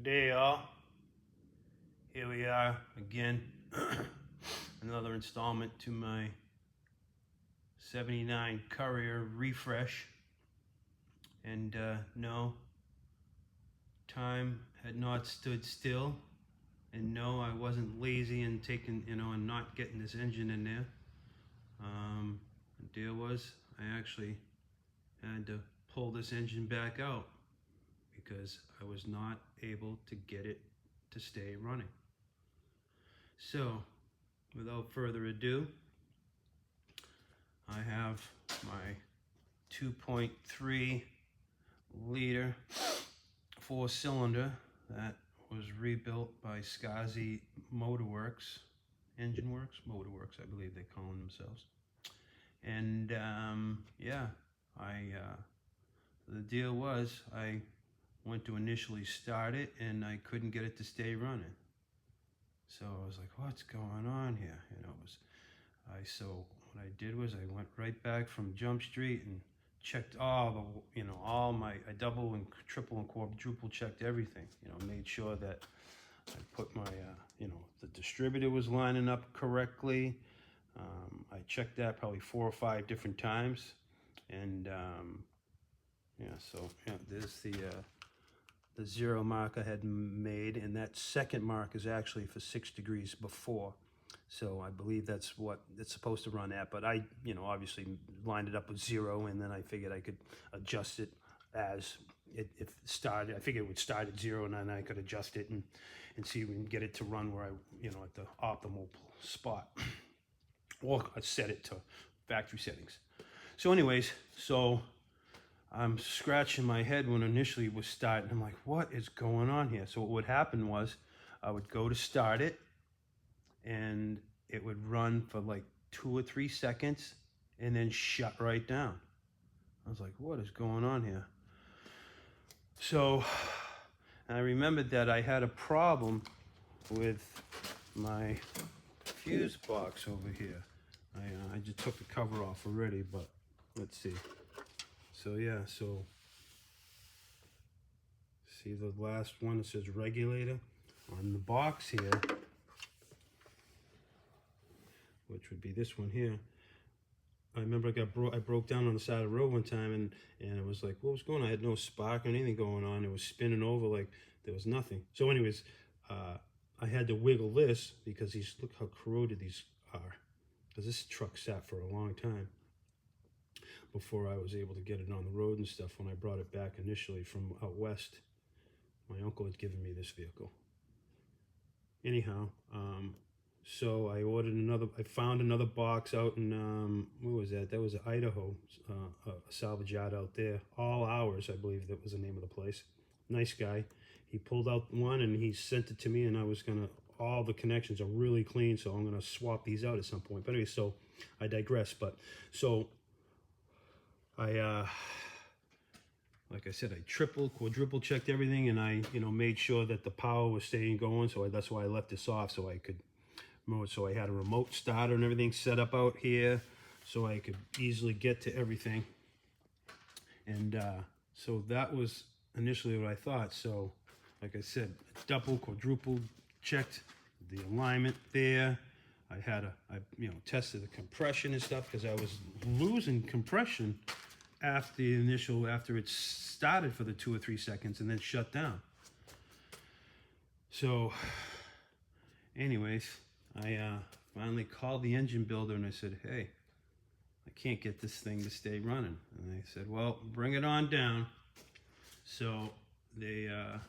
Good day, all. Here we are again. Another installment to my 79 Courier refresh. And no, time had not stood still. And no, I wasn't lazy and and not getting this engine in there. The deal was I actually had to pull this engine back out because I was not able to get it to stay running. So, without further ado, I have my 2.3 liter 4-cylinder that was rebuilt by Skazi Motorworks, Engine Works, Motorworks, I believe they call themselves. And yeah, the deal was I went to initially start it and I couldn't get it to stay running. So I was like, what's going on here? So what I did was I went right back from Jump Street and checked all I double and triple and quadruple checked everything, made sure that I put my, the distributor was lining up correctly. I checked that probably 4 or 5 different times. And there's the 0 mark I had made, and that second mark is actually for 6 degrees before. So I believe that's what it's supposed to run at, but I, obviously lined it up with 0, and then I figured I could adjust it as it started. I figured it would start at 0, and then I could adjust it and see if we can get it to run where I, at the optimal spot, or I set it to factory settings. So anyways, I'm scratching my head when initially it was starting. I'm like, what is going on here? So what would happen was I would go to start it and it would run for like 2 or 3 seconds and then shut right down. I was like, what is going on here? So I remembered that I had a problem with my fuse box over here. I just took the cover off already, but let's see. So yeah, see the last one that says regulator on the box here, which would be this one here. I remember I broke down on the side of the road one time, and it was like, what was going on? I had no spark or anything going on. It was spinning over like there was nothing. So anyways, I had to wiggle this because look how corroded these are. Because this truck sat for a long time before I was able to get it on the road and stuff when I brought it back initially from out west. My uncle had given me this vehicle. Anyhow, so I found another box out in, where was that? That was Idaho, a salvage yard out there. All Hours, I believe that was the name of the place. Nice guy. He pulled out one and he sent it to me, and all the connections are really clean, so I'm gonna swap these out at some point. But anyway, so I digress. But so I, like I said, I quadruple checked everything, and I, made sure that the power was staying going. So that's why I left this off, so I could remote. So I had a remote starter and everything set up out here, so I could easily get to everything. And so that was initially what I thought. So, like I said, double, quadruple checked the alignment there. I tested the compression and stuff because I was losing compression after it started for the 2 or 3 seconds and then shut down. So anyways, I finally called the engine builder and I said, hey, I can't get this thing to stay running. And they said, well, bring it on down. So I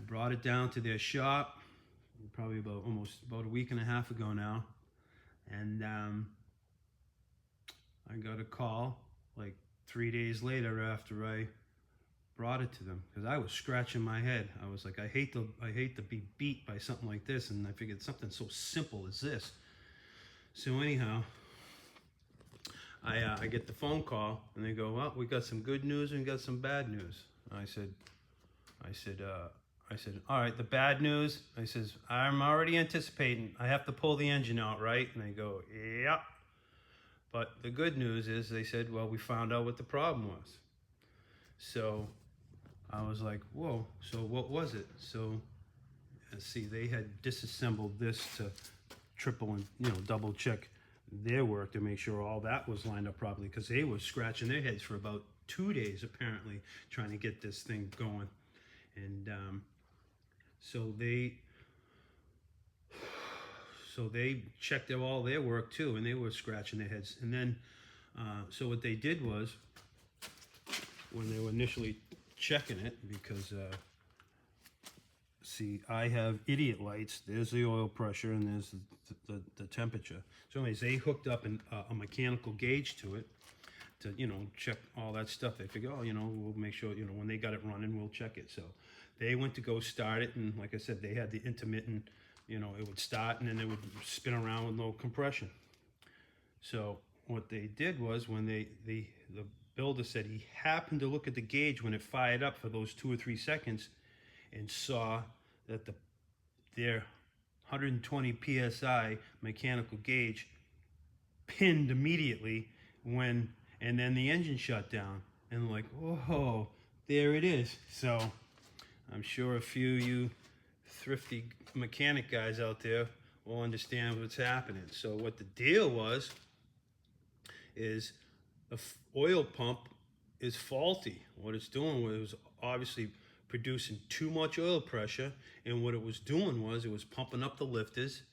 brought it down to their shop probably about a week and a half ago now, and I got a call like 3 days later after I brought it to them, because I was scratching my head. I was like, I hate to be beat by something like this, and I figured something so simple as this. So anyhow, I get the phone call and they go, well, we got some good news and we got some bad news. I said, all right, the bad news, I says, I'm already anticipating I have to pull the engine out, right? And they go, yeah. But the good news is they said, well, we found out what the problem was. So I was like, whoa, so what was it? So, see, they had disassembled this to triple and, double check their work to make sure all that was lined up properly, because they were scratching their heads for about 2 days apparently trying to get this thing going. And so they checked all their work too, and they were scratching their heads. And then so what they did was, when they were initially checking it, because see, I have idiot lights. There's the oil pressure and there's the temperature. So anyways, they hooked up a mechanical gauge to it to, check all that stuff. They figure, oh, we'll make sure, when they got it running, we'll check it. So they went to go start it, and like I said, they had the intermittent, it would start and then it would spin around with no compression. So what they did was, when the builder said he happened to look at the gauge when it fired up for those 2 or 3 seconds, and saw that their 120 psi mechanical gauge pinned immediately and then the engine shut down, and like, whoa, there it is. So I'm sure a few of you thrifty mechanic guys out there will understand what's happening. So what the deal was is the oil pump is faulty. What it's doing was obviously producing too much oil pressure, and what it was doing was it was pumping up the lifters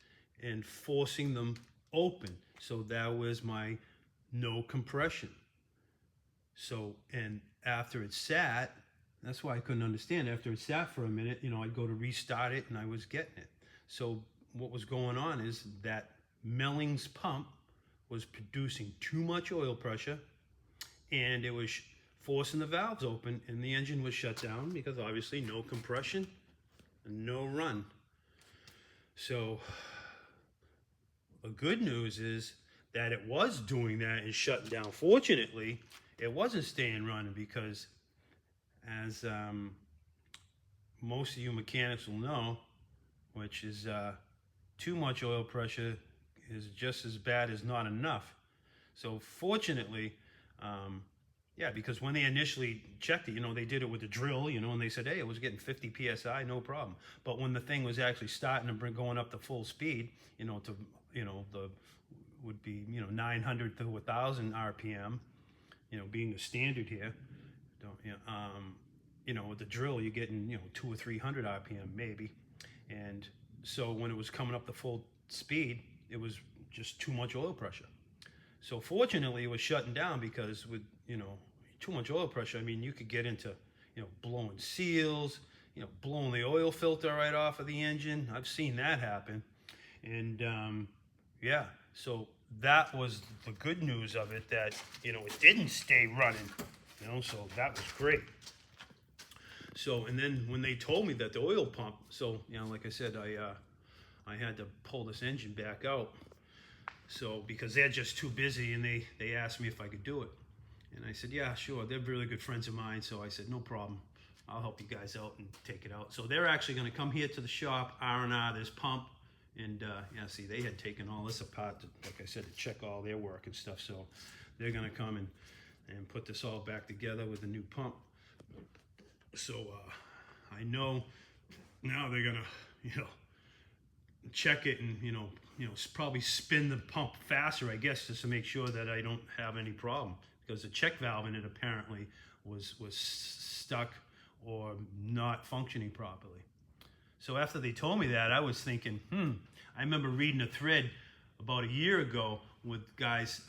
and forcing them open. So that was my no compression. So, and after it sat, that's why I couldn't understand. After it sat for a minute, I'd go to restart it and I was getting it. So what was going on is that Melling's pump was producing too much oil pressure, and it was forcing the valves open, and the engine was shut down because obviously no compression and no run. So the good news is that it was doing that and shutting down. Fortunately, it wasn't staying running, because as most of you mechanics will know, which is too much oil pressure is just as bad as not enough. So fortunately, yeah, because when they initially checked it, they did it with the drill, and they said, hey, it was getting 50 psi, no problem. But when the thing was actually starting to going up to full speed, the would be 900 to 1,000 RPM, being the standard here. With the drill, you're getting 200 or 300 RPM maybe, and so when it was coming up to full speed, it was just too much oil pressure. So fortunately, it was shutting down, because with too much oil pressure, I mean, you could get into blowing seals, blowing the oil filter right off of the engine. I've seen that happen, and yeah. So that was the good news of it, that it didn't stay running. So that was great. So, and then when they told me that the oil pump, so like I said, I had to pull this engine back out. So because they're just too busy, and they asked me if I could do it. And I said, yeah, sure. They're really good friends of mine. So I said, no problem. I'll help you guys out and take it out. So they're actually going to come here to the shop, R&R this pump. And yeah, see, they had taken all this apart, like I said, to check all their work and stuff. So they're going to come and put this all back together with a new pump. So I know now they're going to, check it and, probably spin the pump faster, I guess, just to make sure that I don't have any problem. Because the check valve in it apparently was stuck or not functioning properly. So after they told me that, I was thinking, I remember reading a thread about a year ago with guys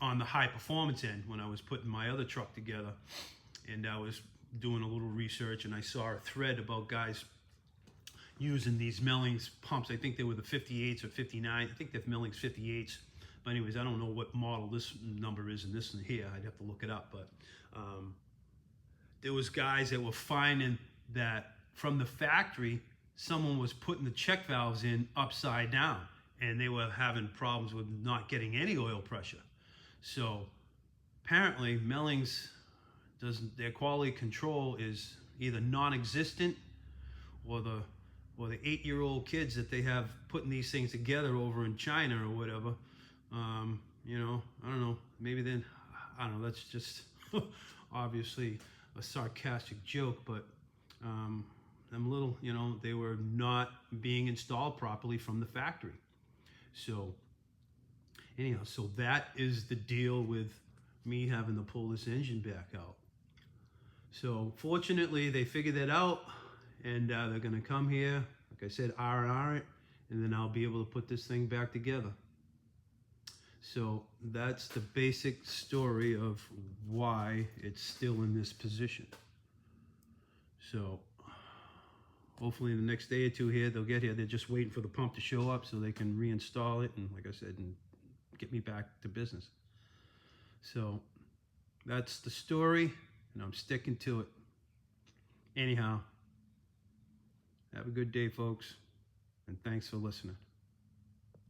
on the high performance end when I was putting my other truck together. And I was doing a little research, and I saw a thread about guys using these Mellings pumps. I think they were the 58s or 59. I think they're Mellings 58s. But anyways, I don't know what model this number is and this and here. I'd have to look it up. But there was guys that were finding that from the factory, someone was putting the check valves in upside down, and they were having problems with not getting any oil pressure. So apparently Mellings their quality control is either non-existent, or the 8-year-old kids that they have putting these things together over in China or whatever. I don't know. Maybe then, I don't know. That's just obviously a sarcastic joke, but them little, they were not being installed properly from the factory. So anyhow, so that is the deal with me having to pull this engine back out. So fortunately, they figured that out, and they're going to come here, like I said, R&R it, and then I'll be able to put this thing back together. So that's the basic story of why it's still in this position. So hopefully in the next day or two here, they'll get here. They're just waiting for the pump to show up so they can reinstall it, and like I said, and get me back to business. So that's the story, and I'm sticking to it. Anyhow, have a good day, folks, and thanks for listening.